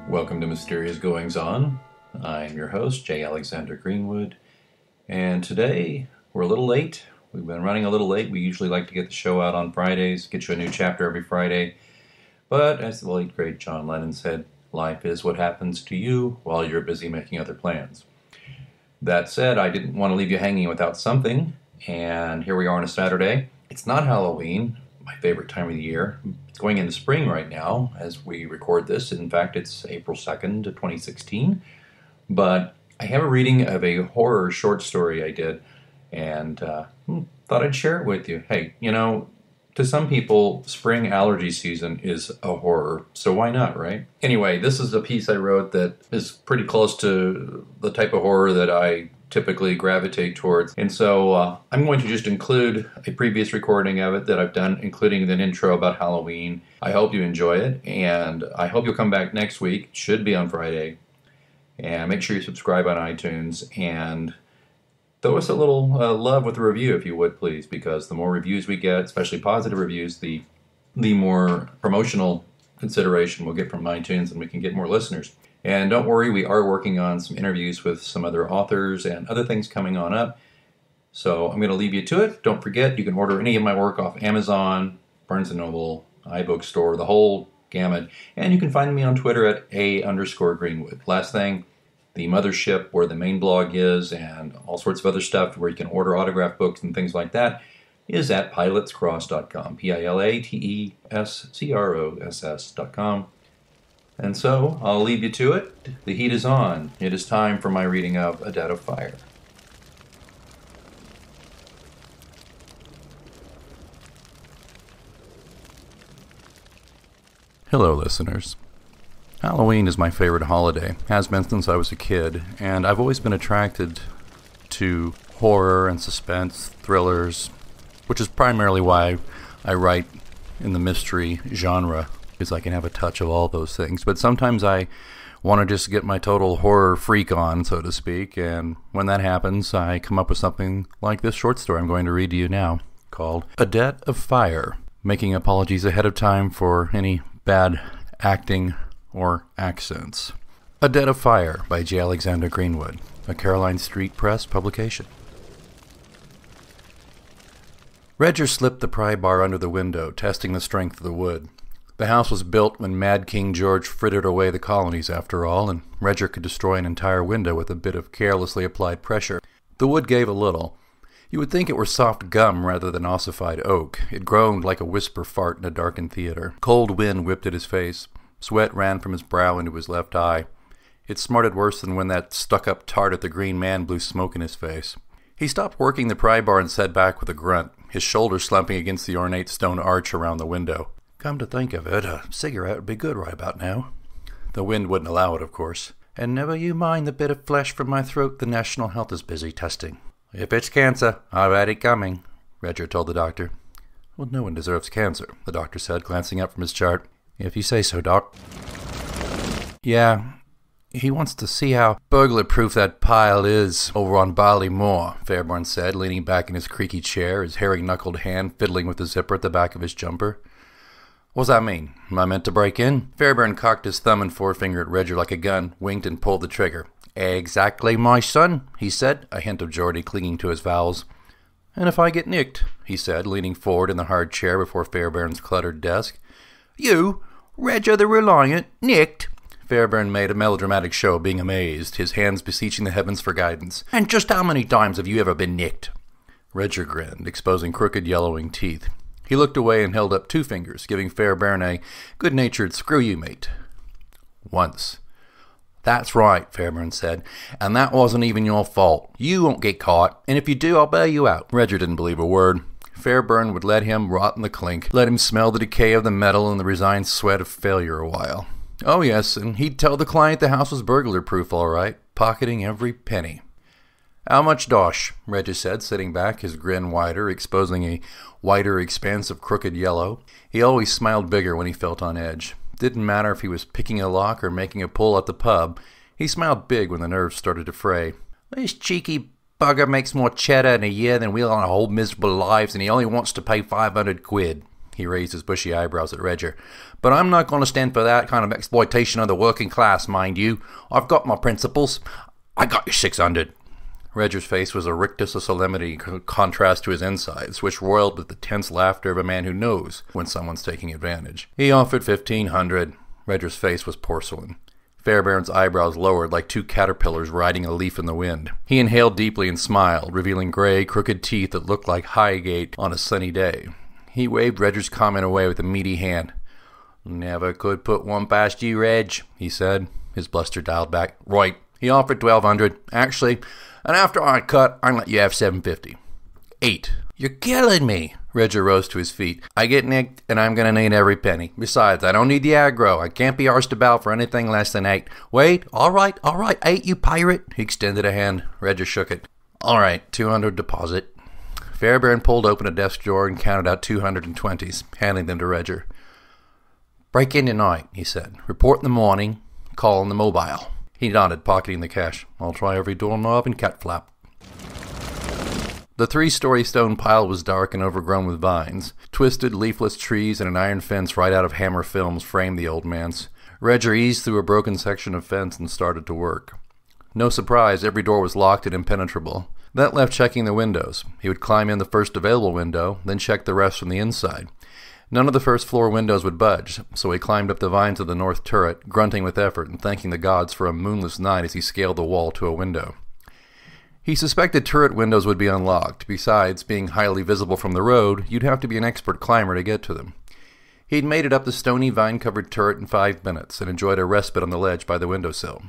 Welcome to Mysterious Goings On. I'm your host, J. Alexander Greenwood, and today we're a little late. We've been running a little late. We usually like to get the show out on Fridays, get you a new chapter every Friday. But as the late, great John Lennon said, life is what happens to you while you're busy making other plans. That said, I didn't want to leave you hanging without something, and here we are on a Saturday. It's not Halloween, my favorite time of the year. It's going into spring right now as we record this. In fact, it's April 2nd, 2016. But I have a reading of a horror short story I did, and thought I'd share it with you. Hey, to some people, spring allergy season is a horror, so why not, right? Anyway, this is a piece I wrote that is pretty close to the type of horror that I typically gravitate towards. And so I'm going to just include a previous recording of it that I've done, including an intro about Halloween. I hope you enjoy it, and I hope you'll come back next week. It should be on Friday. And make sure you subscribe on iTunes, and throw us a little love with a review, if you would, please, because the more reviews we get, especially positive reviews, the more promotional consideration we'll get from iTunes, and we can get more listeners. And don't worry, we are working on some interviews with some other authors and other things coming on up. So I'm going to leave you to it. Don't forget, you can order any of my work off Amazon, Barnes & Noble, iBookstore, the whole gamut. And you can find me on Twitter at @A_Greenwood. Last thing, the mothership where the main blog is and all sorts of other stuff where you can order autographed books and things like that is at pilatscross.com, pilatscross.com. And so I'll leave you to it. The heat is on. It is time for my reading of A Debt of Fire. Hello, listeners. Halloween is my favorite holiday, has been since I was a kid, and I've always been attracted to horror and suspense, thrillers, which is primarily why I write in the mystery genre, because I can have a touch of all those things. But sometimes I want to just get my total horror freak on, so to speak, and when that happens, I come up with something like this short story I'm going to read to you now, called A Debt of Fire, making apologies ahead of time for any bad acting or accents. A Debt of Fire by J. Alexander Greenwood, a Caroline Street Press publication. Redger slipped the pry bar under the window, testing the strength of the wood. The house was built when Mad King George frittered away the colonies, after all, and Redger could destroy an entire window with a bit of carelessly applied pressure. The wood gave a little. You would think it were soft gum rather than ossified oak. It groaned like a whisper fart in a darkened theater. Cold wind whipped at his face. Sweat ran from his brow into his left eye. It smarted worse than when that stuck-up tart at the Green Man blew smoke in his face. He stopped working the pry bar and sat back with a grunt, his shoulders slumping against the ornate stone arch around the window. Come to think of it, a cigarette would be good right about now. The wind wouldn't allow it, of course. And never you mind the bit of flesh from my throat the National Health is busy testing. If it's cancer, I've had it coming, Redger told the doctor. Well, no one deserves cancer, the doctor said, glancing up from his chart. If you say so, Doc. Yeah, he wants to see how burglar-proof that pile is over on Barley Moor, Fairburn said, leaning back in his creaky chair, his hairy-knuckled hand fiddling with the zipper at the back of his jumper. What's that mean? Am I meant to break in? Fairburn cocked his thumb and forefinger at Redger like a gun, winked and pulled the trigger. Exactly, my son, he said, a hint of Geordie clinging to his vowels. And if I get nicked, he said, leaning forward in the hard chair before Fairburn's cluttered desk. You, Redger the Reliant, nicked? Fairburn made a melodramatic show of being amazed, his hands beseeching the heavens for guidance. And just how many times have you ever been nicked? Redger grinned, exposing crooked yellowing teeth. He looked away and held up 2 fingers, giving Fairburn a good-natured screw you, mate. Once. That's right, Fairburn said, and that wasn't even your fault. You won't get caught, and if you do, I'll bail you out. Redger didn't believe a word. Fairburn would let him rot in the clink, let him smell the decay of the metal and the resigned sweat of failure a while. Oh yes, and he'd tell the client the house was burglar-proof all right, pocketing every penny. How much dosh? Redger said, sitting back, his grin wider, exposing a wider expanse of crooked yellow. He always smiled bigger when he felt on edge. Didn't matter if he was picking a lock or making a pull at the pub. He smiled big when the nerves started to fray. This cheeky bugger makes more cheddar in a year than we on our whole miserable lives, and he only wants to pay 500 quid. He raised his bushy eyebrows at Redger. "But I'm not going to stand for that kind of exploitation of the working class, mind you. I've got my principles. I got your 600. Redger's face was a rictus of solemnity in contrast to his insides, which roiled with the tense laughter of a man who knows when someone's taking advantage. He offered 1,500. Redger's face was porcelain. Fairbairn's eyebrows lowered like two caterpillars riding a leaf in the wind. He inhaled deeply and smiled, revealing gray, crooked teeth that looked like Highgate on a sunny day. He waved Redger's comment away with a meaty hand. "Never could put one past you, Reg," he said. His bluster dialed back. "Right. He offered 1,200. Actually, and after I cut, I'll let you have 750. 8. "You're killing me." Redger rose to his feet. "I get nicked, and I'm going to need every penny. Besides, I don't need the aggro. I can't be arsed about for anything less than 8. Wait, all right, 8, you pirate." He extended a hand. Redger shook it. "All right, 200 deposit." Fairbairn pulled open a desk drawer and counted out 220s, handing them to Redger. "Break in tonight," he said. "Report in the morning. Call on the mobile." He nodded, pocketing the cash. "I'll try every doorknob and cat flap." The 3-story stone pile was dark and overgrown with vines. Twisted, leafless trees and an iron fence right out of Hammer Films framed the old manse. Redger eased through a broken section of fence and started to work. No surprise, every door was locked and impenetrable. That left checking the windows. He would climb in the first available window, then check the rest from the inside. None of the first-floor windows would budge, so he climbed up the vines of the north turret, grunting with effort and thanking the gods for a moonless night as he scaled the wall to a window. He suspected turret windows would be unlocked. Besides, being highly visible from the road, you'd have to be an expert climber to get to them. He'd made it up the stony, vine-covered turret in 5 minutes and enjoyed a respite on the ledge by the windowsill.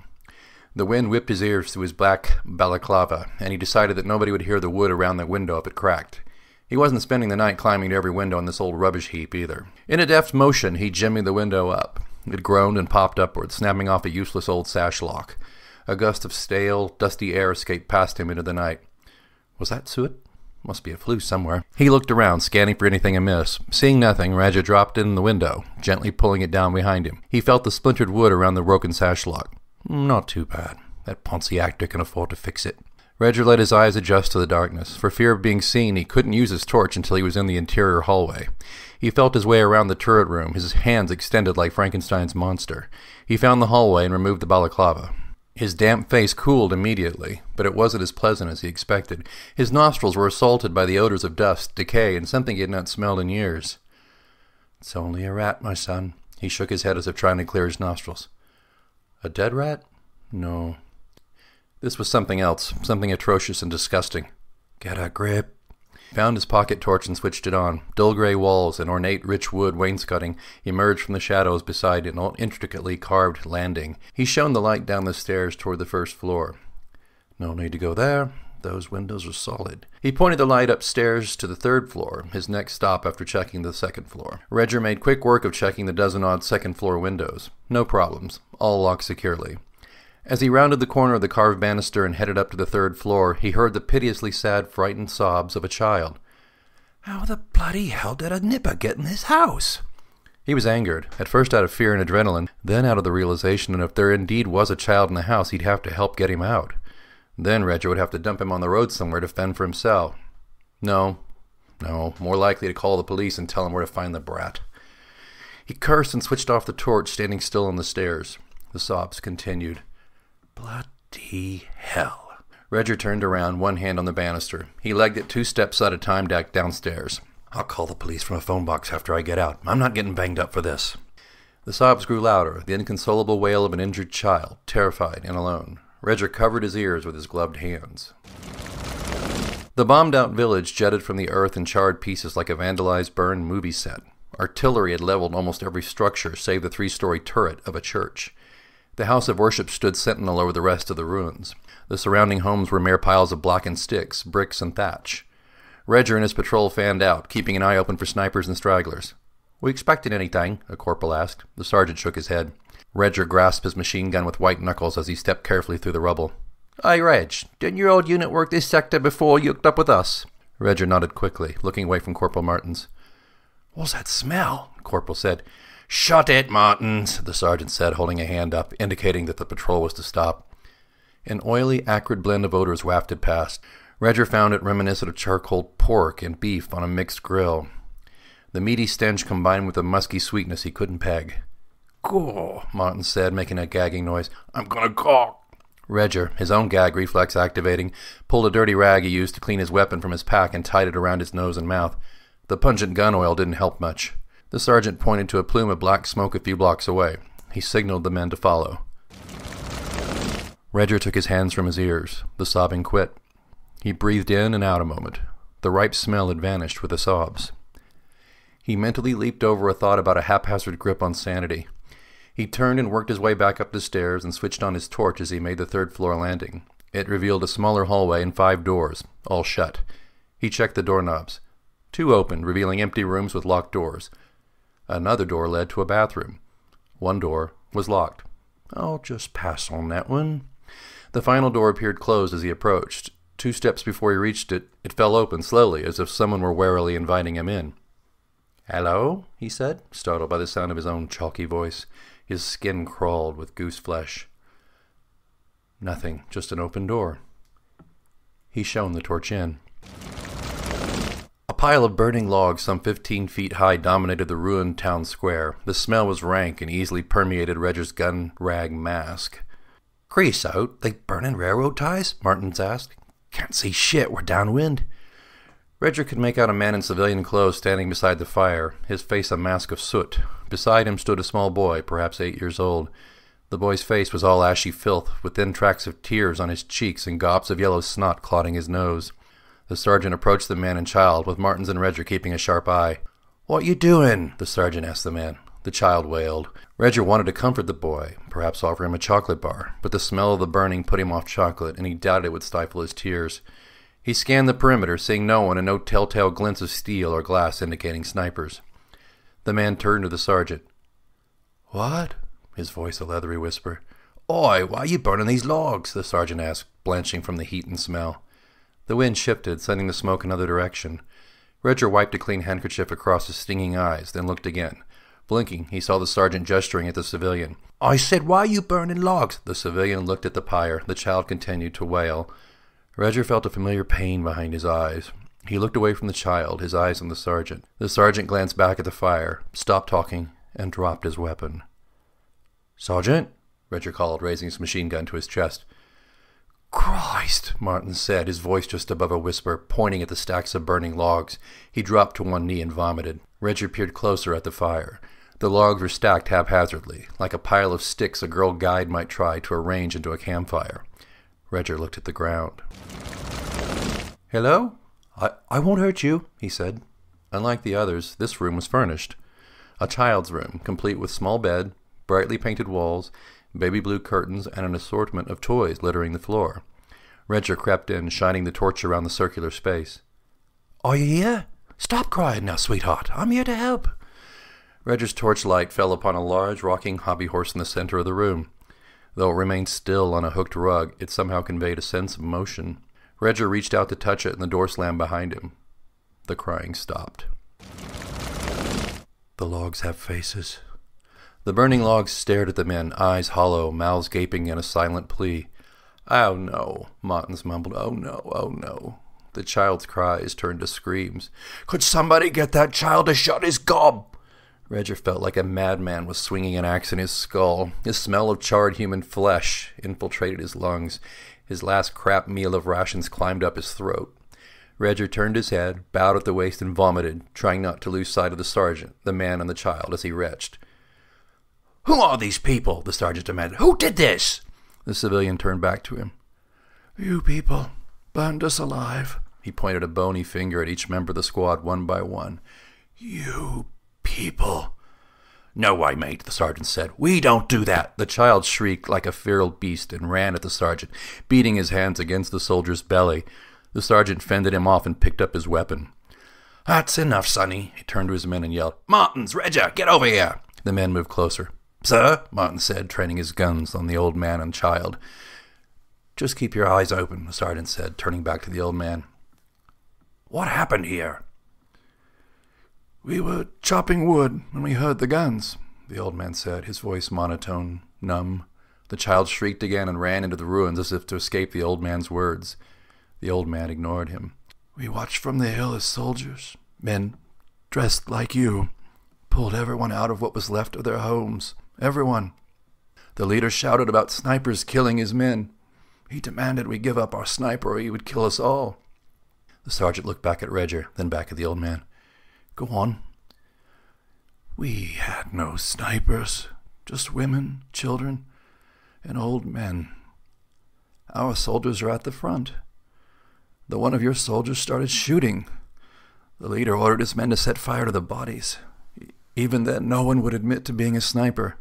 The wind whipped his ears through his black balaclava, and he decided that nobody would hear the wood around the window if it cracked. He wasn't spending the night climbing to every window in this old rubbish heap either. In a deft motion, he jimmied the window up. It groaned and popped upward, snapping off a useless old sash lock. A gust of stale, dusty air escaped past him into the night. Was that soot? Must be a flue somewhere. He looked around, scanning for anything amiss. Seeing nothing, Redger dropped in the window, gently pulling it down behind him. He felt the splintered wood around the broken sash lock. Not too bad. That Ponzi actor can afford to fix it. Redger let his eyes adjust to the darkness. For fear of being seen, he couldn't use his torch until he was in the interior hallway. He felt his way around the turret room, his hands extended like Frankenstein's monster. He found the hallway and removed the balaclava. His damp face cooled immediately, but it wasn't as pleasant as he expected. His nostrils were assaulted by the odors of dust, decay, and something he had not smelled in years. "It's only a rat, my son." He shook his head as if trying to clear his nostrils. "A dead rat? No." This was something else, something atrocious and disgusting. "Get a grip." He found his pocket torch and switched it on. Dull gray walls and ornate rich wood wainscoting emerged from the shadows beside an intricately carved landing. He shone the light down the stairs toward the first floor. "No need to go there. Those windows are solid." He pointed the light upstairs to the 3rd floor, his next stop after checking the 2nd floor. Redger made quick work of checking the dozen-odd 2nd-floor windows. No problems. All locked securely. As he rounded the corner of the carved banister and headed up to the 3rd floor, he heard the piteously sad, frightened sobs of a child. "How the bloody hell did a nipper get in this house?" He was angered, at first out of fear and adrenaline, then out of the realization that if there indeed was a child in the house, he'd have to help get him out. Then Redger would have to dump him on the road somewhere to fend for himself. No, more likely to call the police and tell him where to find the brat. He cursed and switched off the torch, standing still on the stairs. The sobs continued. Bloody hell. Redger turned around, one hand on the banister. He legged it 2 steps at a time downstairs. "I'll call the police from a phone box after I get out. I'm not getting banged up for this." The sobs grew louder, the inconsolable wail of an injured child, terrified and alone. Redger covered his ears with his gloved hands. The bombed-out village jutted from the earth in charred pieces like a vandalized, burned movie set. Artillery had leveled almost every structure save the 3-story turret of a church. The house of worship stood sentinel over the rest of the ruins. The surrounding homes were mere piles of blackened sticks, bricks, and thatch. Redger and his patrol fanned out, keeping an eye open for snipers and stragglers. "We expecting anything?" a corporal asked. The sergeant shook his head. Redger grasped his machine gun with white knuckles as he stepped carefully through the rubble. "Hey, Reg, didn't your old unit work this sector before you hooked up with us?" Redger nodded quickly, looking away from Corporal Martins. "What's that smell?" the corporal said. "Shut it, Martins," the sergeant said, holding a hand up, indicating that the patrol was to stop. An oily, acrid blend of odors wafted past. Redger found it reminiscent of charcoal pork and beef on a mixed grill. The meaty stench combined with the musky sweetness he couldn't peg. "Gaw," Martin said, making a gagging noise. "I'm gonna gaw." Redger, his own gag reflex activating, pulled a dirty rag he used to clean his weapon from his pack and tied it around his nose and mouth. The pungent gun oil didn't help much. The sergeant pointed to a plume of black smoke a few blocks away. He signaled the men to follow. Redger took his hands from his ears. The sobbing quit. He breathed in and out a moment. The ripe smell had vanished with the sobs. He mentally leaped over a thought about a haphazard grip on sanity. He turned and worked his way back up the stairs and switched on his torch as he made the third-floor landing. It revealed a smaller hallway and 5 doors, all shut. He checked the doorknobs. 2 opened, revealing empty rooms with locked doors. Another door led to a bathroom. 1 door was locked. "I'll just pass on that one." The final door appeared closed as he approached. 2 steps before he reached it, it fell open slowly, as if someone were warily inviting him in. "Hello?" he said, startled by the sound of his own chalky voice. His skin crawled with goose flesh. Nothing, just an open door. He shone the torch in. A pile of burning logs some 15 feet high dominated the ruined town square. The smell was rank and easily permeated Redger's gun rag mask. "Creosote? They burning railroad ties?" Martin asked. "Can't see shit, we're downwind." Redger could make out a man in civilian clothes standing beside the fire, his face a mask of soot. Beside him stood a small boy, perhaps 8 years old. The boy's face was all ashy filth, with thin tracks of tears on his cheeks and gobs of yellow snot clogging his nose. The sergeant approached the man and child, with Martins and Redger keeping a sharp eye. "What you doing?" the sergeant asked the man. The child wailed. Redger wanted to comfort the boy, perhaps offer him a chocolate bar, but the smell of the burning put him off chocolate, and he doubted it would stifle his tears. He scanned the perimeter, seeing no one and no telltale glints of steel or glass indicating snipers. The man turned to the sergeant. "What?" His voice a leathery whisper. "Oi, why are you burning these logs?" the sergeant asked, blanching from the heat and smell. The wind shifted, sending the smoke another direction. Redger wiped a clean handkerchief across his stinging eyes, then looked again. Blinking, he saw the sergeant gesturing at the civilian. "I said, why are you burning logs?" The civilian looked at the pyre. The child continued to wail. Redger felt a familiar pain behind his eyes. He looked away from the child, his eyes on the sergeant. The sergeant glanced back at the fire, stopped talking, and dropped his weapon. "Sergeant?" Redger called, raising his machine gun to his chest. "Christ!" Martin said, his voice just above a whisper, pointing at the stacks of burning logs. He dropped to one knee and vomited. Redger peered closer at the fire. The logs were stacked haphazardly, like a pile of sticks a girl guide might try to arrange into a campfire. Redger looked at the ground. "Hello? I won't hurt you," he said. Unlike the others, this room was furnished. A child's room, complete with small bed, brightly painted walls, baby blue curtains, and an assortment of toys littering the floor. Redger crept in, shining the torch around the circular space. "Are you here? Stop crying now, sweetheart. I'm here to help." Redger's torchlight fell upon a large rocking hobby horse in the center of the room. Though it remained still on a hooked rug, it somehow conveyed a sense of motion. Redger reached out to touch it, and the door slammed behind him. The crying stopped. "The logs have faces." The burning logs stared at the men, eyes hollow, mouths gaping in a silent plea. "Oh no," Martins mumbled. "Oh no, oh no." The child's cries turned to screams. "Could somebody get that child to shut his gob?" Redger felt like a madman was swinging an axe in his skull. The smell of charred human flesh infiltrated his lungs. His last crap meal of rations climbed up his throat. Redger turned his head, bowed at the waist, and vomited, trying not to lose sight of the sergeant, the man, and the child as he retched. "Who are these people?" the sergeant demanded. "Who did this?" The civilian turned back to him. "You people burned us alive." He pointed a bony finger at each member of the squad one by one. "You people." "No way, mate," the sergeant said. "We don't do that." The child shrieked like a feral beast and ran at the sergeant, beating his hands against the soldier's belly. The sergeant fended him off and picked up his weapon. "That's enough, sonny." He turned to his men and yelled, "Martins, Redger, get over here." The men moved closer. "Sir," Martin said, training his guns on the old man and child. "Just keep your eyes open," the sergeant said, turning back to the old man. "What happened here?" "We were chopping wood when we heard the guns," the old man said, his voice monotone, numb. The child shrieked again and ran into the ruins as if to escape the old man's words. The old man ignored him. "We watched from the hill as soldiers, men dressed like you, pulled everyone out of what was left of their homes. Everyone. The leader shouted about snipers killing his men. He demanded we give up our sniper or he would kill us all. The sergeant looked back at Redger, then back at the old man. Go on. We had no snipers, just women, children, and old men. Our soldiers are at the front. The one of your soldiers started shooting. The leader ordered his men to set fire to the bodies. Even then, no one would admit to being a sniper.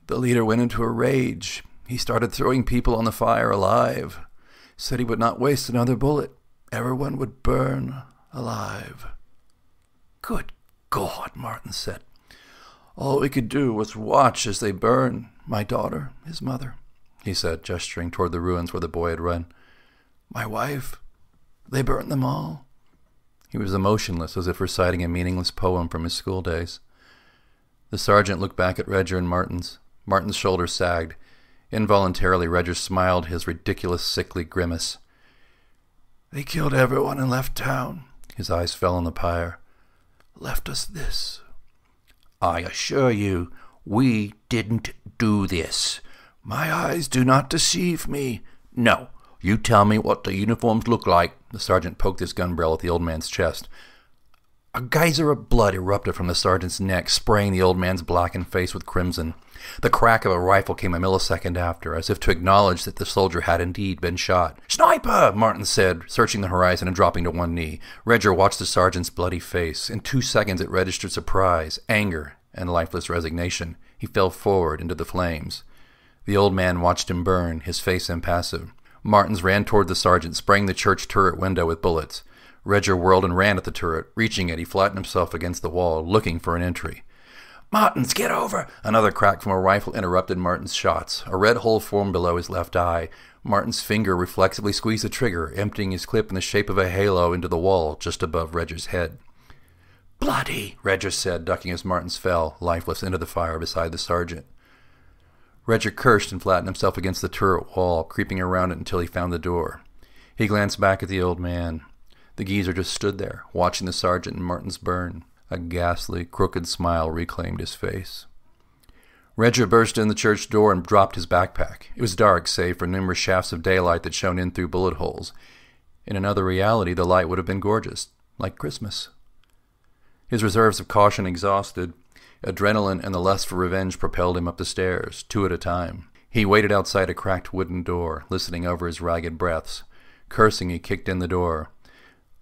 The leader went into a rage. He started throwing people on the fire alive. Said he would not waste another bullet. Everyone would burn alive. Good God, Martin said. All we could do was watch as they burn. My daughter, his mother, he said, gesturing toward the ruins where the boy had run. My wife, they burned them all. He was emotionless, as if reciting a meaningless poem from his school days. The sergeant looked back at Redger and Martin's. Martin's shoulders sagged. Involuntarily, Redger smiled his ridiculous, sickly grimace. They killed everyone and left town. His eyes fell on the pyre. Left us this. I assure you, we didn't do this. My eyes do not deceive me. No, you tell me what the uniforms look like. The sergeant poked his gun barrel at the old man's chest. A geyser of blood erupted from the sergeant's neck, spraying the old man's blackened face with crimson. The crack of a rifle came a millisecond after, as if to acknowledge that the soldier had indeed been shot. Sniper! Martin said, searching the horizon and dropping to one knee. Redger watched the sergeant's bloody face. In 2 seconds it registered surprise, anger, and lifeless resignation. He fell forward into the flames. The old man watched him burn, his face impassive. Martins ran toward the sergeant, spraying the church turret window with bullets. Redger whirled and ran at the turret. Reaching it, he flattened himself against the wall, looking for an entry. Martins, get over! Another crack from a rifle interrupted Martin's shots. A red hole formed below his left eye. Martin's finger reflexively squeezed the trigger, emptying his clip in the shape of a halo into the wall just above Redger's head. Bloody, Redger said, ducking as Martins fell, lifeless, into the fire beside the sergeant. Redger cursed and flattened himself against the turret wall, creeping around it until he found the door. He glanced back at the old man. The geezer just stood there, watching the sergeant and Martins burn. A ghastly, crooked smile reclaimed his face. Redger burst in the church door and dropped his backpack. It was dark, save for numerous shafts of daylight that shone in through bullet holes. In another reality, the light would have been gorgeous, like Christmas. His reserves of caution exhausted, adrenaline and the lust for revenge propelled him up the stairs, 2 at a time. He waited outside a cracked wooden door, listening over his ragged breaths. Cursing, he kicked in the door.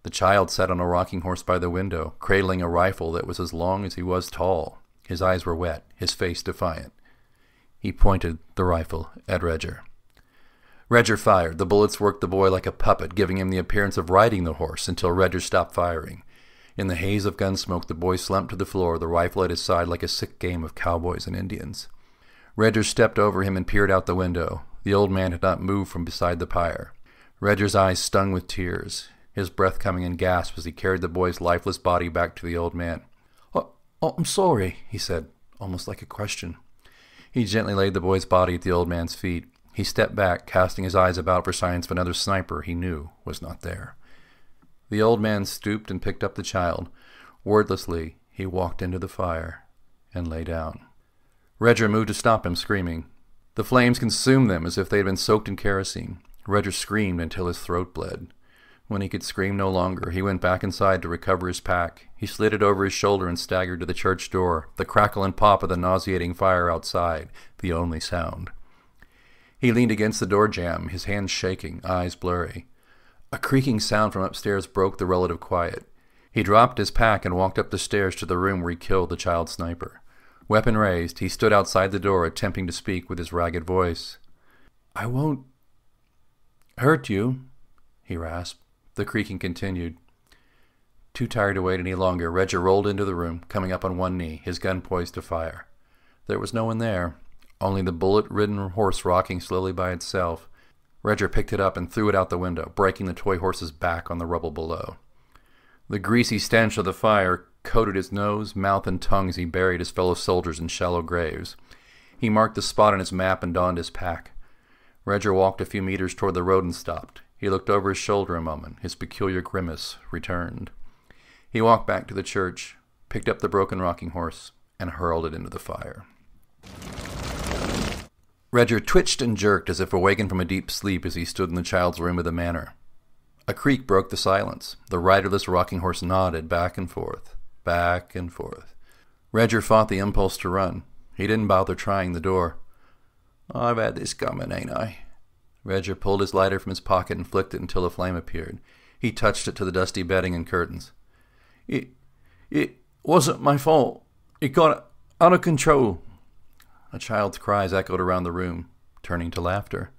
The child sat on a rocking horse by the window, cradling a rifle that was as long as he was tall. His eyes were wet, his face defiant. He pointed the rifle at Redger. Redger fired. The bullets worked the boy like a puppet, giving him the appearance of riding the horse until Redger stopped firing. In the haze of gun smoke, the boy slumped to the floor, the rifle at his side like a sick game of cowboys and Indians. Redger stepped over him and peered out the window. The old man had not moved from beside the pyre. Redger's eyes stung with tears, his breath coming in gasps as he carried the boy's lifeless body back to the old man. Oh, I'm sorry, he said, almost like a question. He gently laid the boy's body at the old man's feet. He stepped back, casting his eyes about for signs of another sniper he knew was not there. The old man stooped and picked up the child. Wordlessly, he walked into the fire and lay down. Redger moved to stop him, screaming. The flames consumed them as if they had been soaked in kerosene. Redger screamed until his throat bled. When he could scream no longer, he went back inside to recover his pack. He slid it over his shoulder and staggered to the church door, the crackle and pop of the nauseating fire outside, the only sound. He leaned against the door jamb, his hands shaking, eyes blurry. A creaking sound from upstairs broke the relative quiet. He dropped his pack and walked up the stairs to the room where he killed the child sniper. Weapon raised, he stood outside the door, attempting to speak with his ragged voice. I won't hurt you, he rasped. The creaking continued. Too tired to wait any longer, Redger rolled into the room, coming up on one knee, his gun poised to fire. There was no one there, only the bullet-ridden horse rocking slowly by itself. Redger picked it up and threw it out the window, breaking the toy horse's back on the rubble below. The greasy stench of the fire coated his nose, mouth, and tongue as he buried his fellow soldiers in shallow graves. He marked the spot on his map and donned his pack. Redger walked a few meters toward the road and stopped. He looked over his shoulder a moment. His peculiar grimace returned. He walked back to the church, picked up the broken rocking horse, and hurled it into the fire. Roger twitched and jerked as if awakened from a deep sleep as he stood in the child's room of the manor. A creak broke the silence. The riderless rocking horse nodded back and forth, back and forth. Roger fought the impulse to run. He didn't bother trying the door. "I've had this coming, ain't I?" Roger pulled his lighter from his pocket and flicked it until a flame appeared. He touched it to the dusty bedding and curtains. It wasn't my fault. It got out of control." A child's cries echoed around the room, turning to laughter.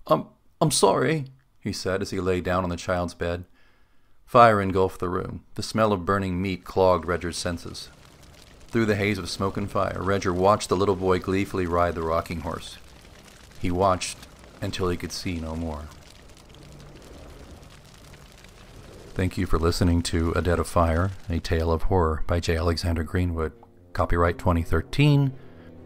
I'm sorry," he said as he lay down on the child's bed. Fire engulfed the room. The smell of burning meat clogged Roger's senses. Through the haze of smoke and fire, Roger watched the little boy gleefully ride the rocking horse. He watched until he could see no more. Thank you for listening to A Dead of Fire, A Tale of Horror by J. Alexander Greenwood. Copyright 2013,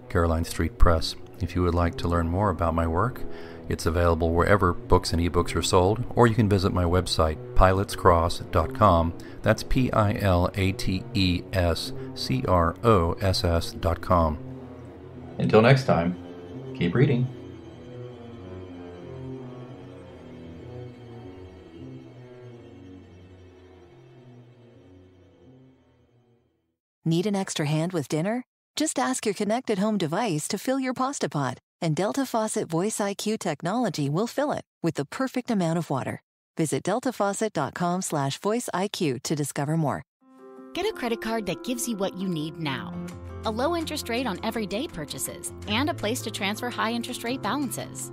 Caroline Street Press. If you would like to learn more about my work, it's available wherever books and ebooks are sold, or you can visit my website, pilatscross.com. That's pilatescross.com. Until next time, keep reading. Need an extra hand with dinner? Just ask your connected home device to fill your pasta pot, and Delta Faucet Voice IQ technology will fill it with the perfect amount of water. Visit deltafaucet.com/voiceIQ to discover more. Get a credit card that gives you what you need now. A low interest rate on everyday purchases and a place to transfer high interest rate balances.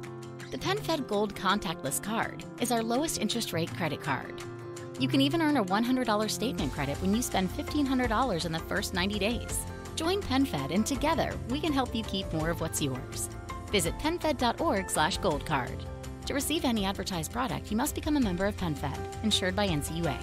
The PenFed Gold Contactless Card is our lowest interest rate credit card. You can even earn a $100 statement credit when you spend $1,500 in the first 90 days. Join PenFed and together we can help you keep more of what's yours. Visit penfed.org/goldcard. To receive any advertised product, you must become a member of PenFed, insured by NCUA.